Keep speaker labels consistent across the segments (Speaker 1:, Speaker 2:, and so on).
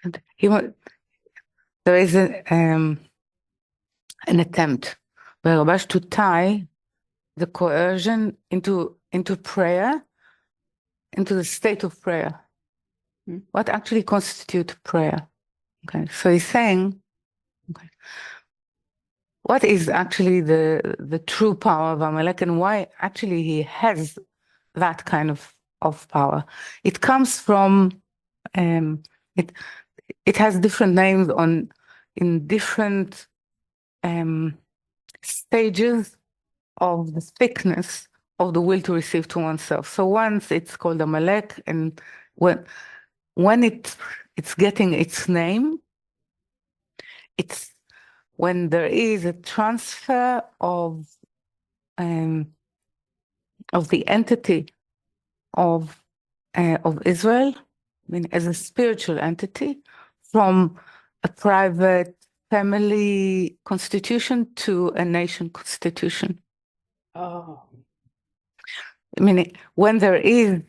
Speaker 1: And there is an attempt by Rabash to tie the coercion into prayer, into the state of prayer. What actually constitutes prayer? Okay, so he's saying, okay, what is actually the true power of Amalek and why actually he has that kind of power? It comes from it it has different names in different stages of the thickness of the will to receive to oneself. So once it's called Amalek, and when it's getting its name, it's when there is a transfer of the entity of Israel, I mean, as a spiritual entity, from a private family constitution to a nation constitution.
Speaker 2: Oh.
Speaker 1: I mean, when there is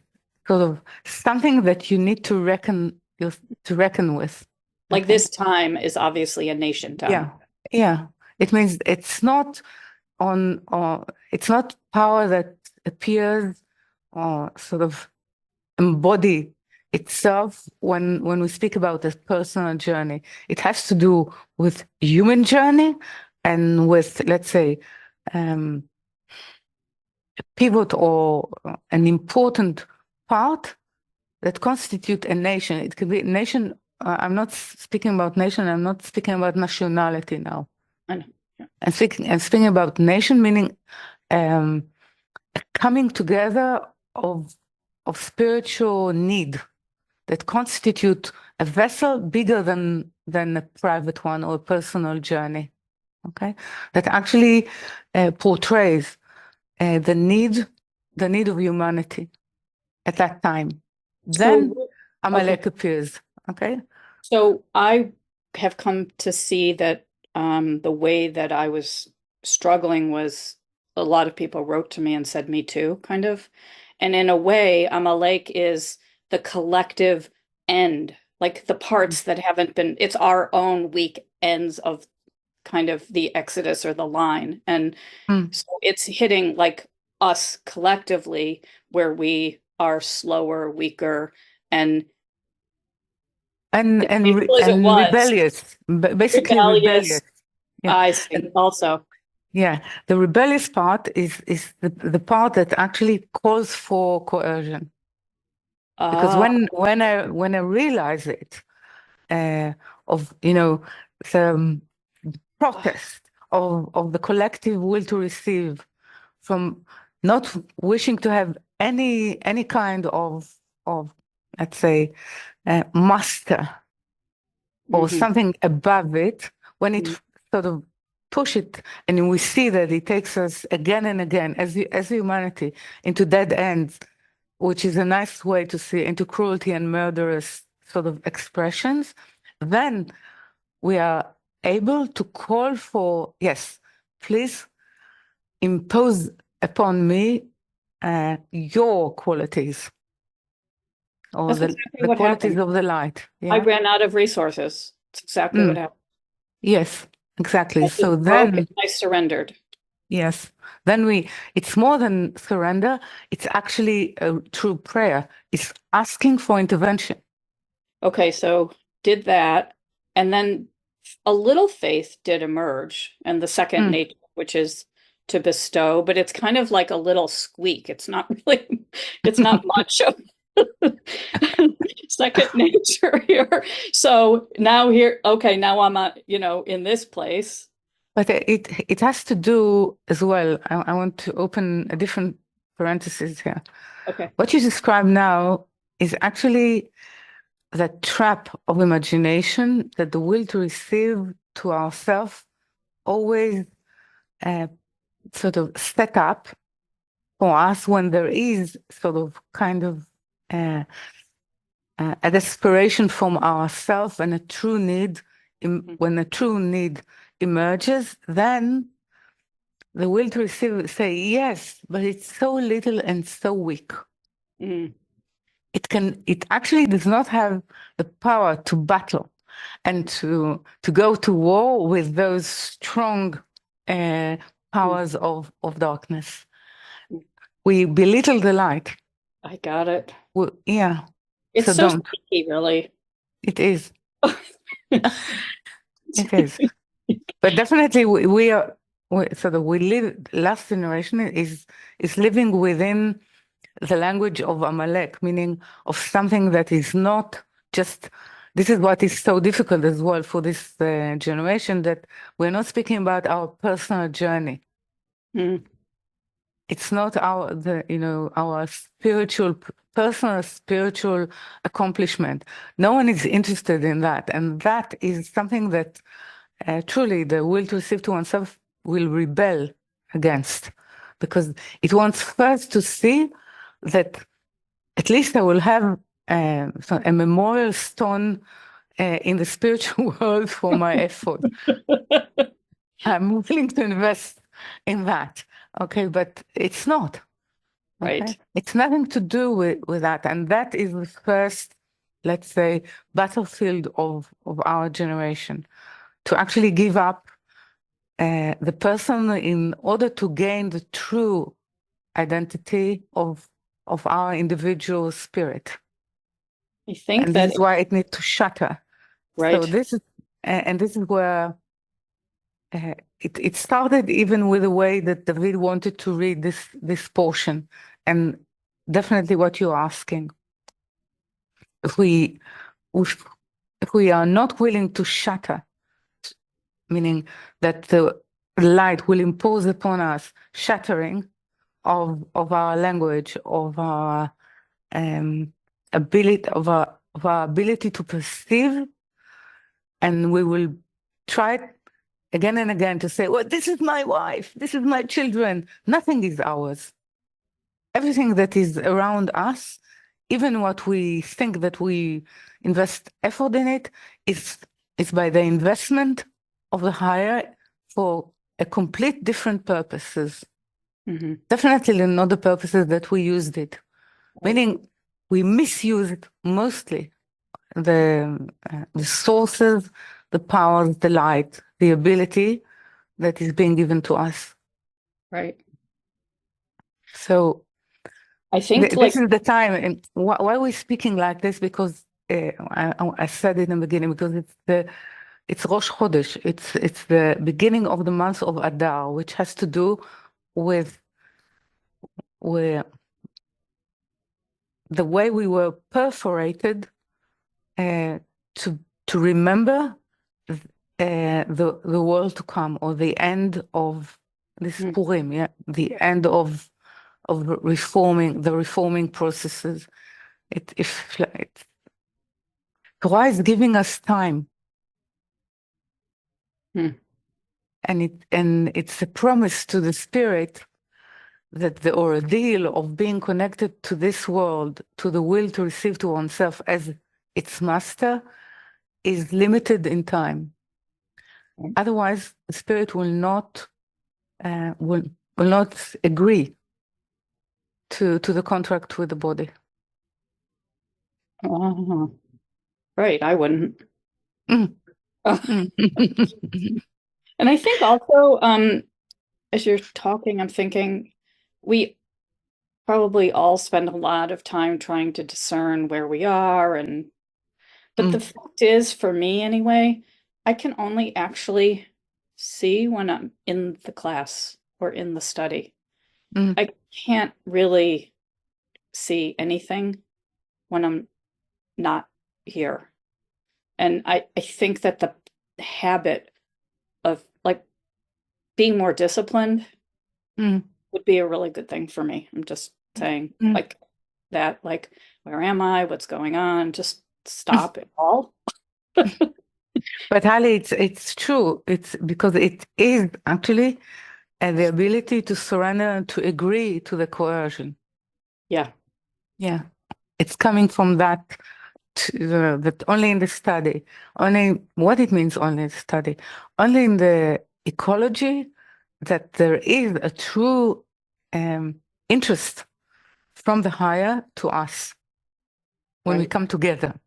Speaker 1: sort of something that you need to reckon with.
Speaker 2: Like
Speaker 1: Okay.
Speaker 2: this time is obviously a nation time.
Speaker 1: Yeah. It means it's not it's not power that appears or sort of embody itself when we speak about this personal journey. It has to do with human journey and with, let's say, a pivot or an important part that constitute a nation. It could be a nation. I'm not speaking about nation. I'm not speaking about nationality now.
Speaker 2: I know. Yeah.
Speaker 1: I'm speaking about nation, meaning a coming together of spiritual need that constitute a vessel bigger than a private one or a personal journey. Okay, that actually portrays the need of humanity at that time. Then
Speaker 2: So,
Speaker 1: Amalek
Speaker 2: okay.
Speaker 1: appears. Okay.
Speaker 2: So I have come to see that the way that I was struggling was a lot of people wrote to me and said, me too, kind of. And in a way, Amalek is the collective end, like the parts that haven't been, it's our own weak ends of kind of the Exodus or the line. And
Speaker 1: Mm.
Speaker 2: so it's hitting like us collectively where we are slower, weaker, and as painful as it
Speaker 1: And
Speaker 2: was,
Speaker 1: rebellious, basically rebellious.
Speaker 2: rebellious.
Speaker 1: Yeah.
Speaker 2: I see.
Speaker 1: And
Speaker 2: Also,
Speaker 1: yeah, the rebellious part is the part that actually calls for coercion. Because
Speaker 2: uh,
Speaker 1: when I realize it, uh, of the protest of the collective will to receive from not wishing to have any kind of let's say master or
Speaker 2: mhm,
Speaker 1: something above it, when it
Speaker 2: mhm,
Speaker 1: sort of push it, and we see that it takes us again and again as humanity into dead ends, which is a nice way to see, into cruelty and murderous sort of expressions, then we are able to call for, yes, please impose upon me your qualities or
Speaker 2: that's exactly
Speaker 1: the
Speaker 2: what
Speaker 1: qualities
Speaker 2: happened.
Speaker 1: of the light.
Speaker 2: I
Speaker 1: Yeah.
Speaker 2: ran out of resources. It's exactly what
Speaker 1: Mm.
Speaker 2: happened.
Speaker 1: Yes, exactly.
Speaker 2: I
Speaker 1: So
Speaker 2: just broke and
Speaker 1: then,
Speaker 2: I surrendered.
Speaker 1: yes, then it's more than surrender. It's actually a true prayer. It's asking for intervention.
Speaker 2: Okay, so did that, and then a little faith did emerge, and the second
Speaker 1: Mm.
Speaker 2: nature, which is to bestow, but it's kind of like a little squeak. It's not really, it's not much of second nature here. So now here, okay, now I'm in this place.
Speaker 1: But it has to do as well. I want to open a different parenthesis here.
Speaker 2: Okay.
Speaker 1: What you describe now is actually the trap of imagination that the will to receive to ourselves always uh, sort of set up for us when there is sort of kind of uh, a desperation from ourselves and a true need.
Speaker 2: Mhm.
Speaker 1: When a true need emerges, then the will to receive say yes, but it's so little and so weak.
Speaker 2: Mm.
Speaker 1: it actually does not have the power to battle and to go to war with those strong powers of darkness. We belittle the light.
Speaker 2: I got it.
Speaker 1: Yeah.
Speaker 2: It's
Speaker 1: So
Speaker 2: so
Speaker 1: don't.
Speaker 2: sticky, really.
Speaker 1: It is. It is. But definitely we are, so that we live, last generation is living within the language of Amalek, meaning of something that is not just, this is what is so difficult as well for this generation, that we're not speaking about our personal journey.
Speaker 2: Mm.
Speaker 1: It's not our personal spiritual accomplishment. No one is interested in that. And that is something that truly the will to receive to oneself will rebel against, because it wants first to see that at least I will have a memorial stone in the spiritual world for my effort. I'm willing to invest in that. Okay, but it's not. Okay?
Speaker 2: Right.
Speaker 1: It's nothing to do with that. And that is the first, let's say, battlefield of our generation, to actually give up the person in order to gain the true identity of our individual spirit.
Speaker 2: I think
Speaker 1: And this
Speaker 2: that,
Speaker 1: is why it needs to shatter. So
Speaker 2: right.
Speaker 1: this is, and this is where it started even with the way that David wanted to read this portion, and definitely what you're asking. If we if, if we are not willing to shatter, meaning that the light will impose upon us shattering of our language, of our ability of our ability to perceive, and we will try again and again to say, well, this is my wife, this is my children. Nothing is ours. Everything that is around us, even what we think that we invest effort in it, is by the investment of the higher for a complete different purposes.
Speaker 2: Mm-hmm.
Speaker 1: Definitely not the purposes that we used it.
Speaker 2: Right.
Speaker 1: Meaning we misuse it mostly. The sources, the powers, the light, the ability that is being given to us.
Speaker 2: Right.
Speaker 1: So
Speaker 2: I think
Speaker 1: this is the time. And why we're speaking like this? Because I said it in the beginning, because it's Rosh Chodesh. It's the beginning of the month of Adar, which has to do with the way we were perforated uh, to remember the world to come, or the end of this
Speaker 2: Mm.
Speaker 1: Purim, yeah, the end of the reforming processes. Torah is giving us time,
Speaker 2: Mm.
Speaker 1: and it's a promise to the spirit that the ordeal of being connected to this world, to the will to receive to oneself as its master, is limited in time. Otherwise, the spirit will not agree to the contract with the body.
Speaker 2: Right. I wouldn't.
Speaker 1: Mm.
Speaker 2: Oh.
Speaker 1: Mm.
Speaker 2: And I think also, as you're talking, I'm thinking we probably all spend a lot of time trying to discern where we are, but the
Speaker 1: Mm.
Speaker 2: fact is, for me anyway, I can only actually see when I'm in the class or in the study.
Speaker 1: Mm.
Speaker 2: I can't really see anything when I'm not here. And I think that the habit of like being more disciplined
Speaker 1: Mm.
Speaker 2: would be a really good thing for me. I'm just saying
Speaker 1: Mm.
Speaker 2: like that, like, where am I? What's going on? Just stop it all.
Speaker 1: But Ali, it's true. It's because it is actually the ability to surrender and to agree to the coercion.
Speaker 2: Yeah.
Speaker 1: Yeah, it's coming from that that only in the study, only what it means only in the study, only in the ecology, that there is a true interest from the higher to us. when we
Speaker 2: Right.
Speaker 1: come together.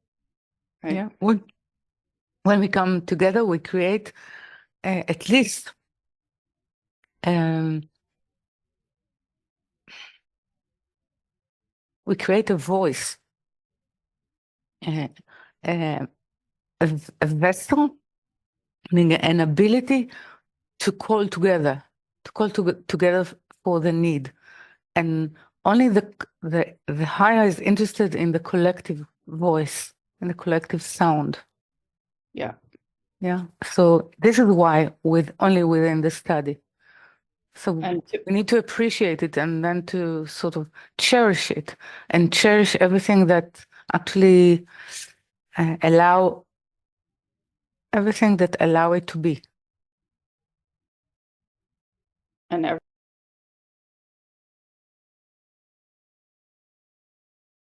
Speaker 2: Right.
Speaker 1: Yeah. When we come together, we create at least we create a voice, a vessel, meaning an ability to call together, together for the need. And only the higher is interested in the collective voice, in the collective sound.
Speaker 2: Yeah.
Speaker 1: Yeah. So this is why only within the study. So we need to appreciate it and then to sort of cherish it and cherish everything that actually allow it to be.
Speaker 2: And